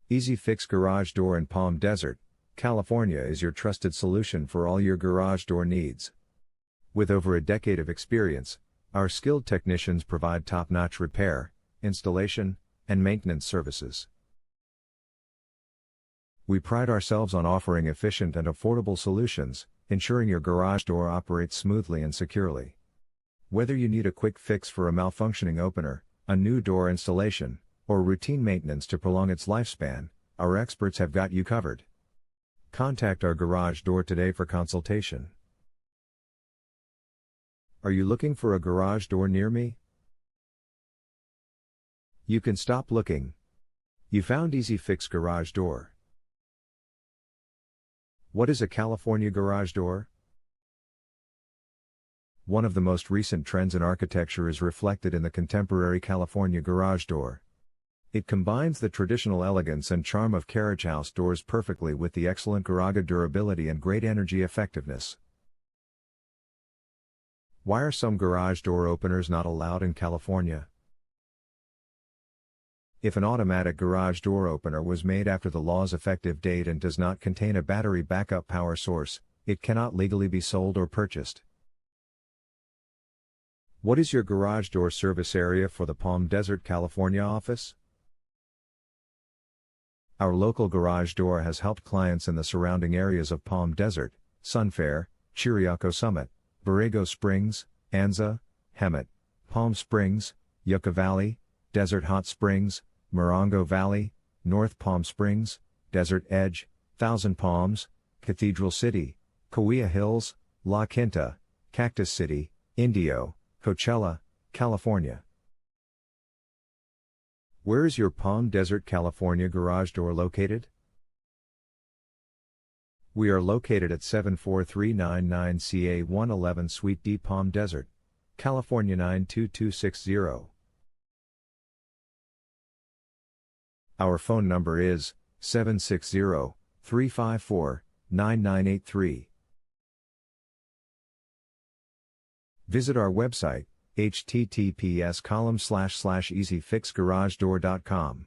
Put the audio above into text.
EasyFix Garage Door in Palm Desert, California is your trusted solution for all your garage door needs. With over a decade of experience, our skilled technicians provide top-notch repair, installation, and maintenance services. We pride ourselves on offering efficient and affordable solutions, ensuring your garage door operates smoothly and securely. Whether you need a quick fix for a malfunctioning opener, a new door installation, or routine maintenance to prolong its lifespan, our experts have got you covered. Contact our garage door today for consultation. Are you looking for a garage door near me? You can stop looking. You found EasyFix Garage Door. What is a California garage door? One of the most recent trends in architecture is reflected in the contemporary California garage door. It combines the traditional elegance and charm of carriage house doors perfectly with the excellent Garaga durability and great energy effectiveness. Why are some garage door openers not allowed in California? If an automatic garage door opener was made after the law's effective date and does not contain a battery backup power source, it cannot legally be sold or purchased. What is your garage door service area for the Palm Desert, California office? Our local garage door has helped clients in the surrounding areas of Palm Desert, Sunfair, Chiriaco Summit, Borrego Springs, Anza, Hemet, Palm Springs, Yucca Valley, Desert Hot Springs, Morongo Valley, North Palm Springs, Desert Edge, Thousand Palms, Cathedral City, Cahuilla Hills, La Quinta, Cactus City, Indio, Coachella, California. Where is your Palm Desert, California garage door located? We are located at 74399 CA 111 Suite D, Palm Desert, California 92260. Our phone number is 760-354-9983. Visit our website, https://easyfixgaragedoor.com.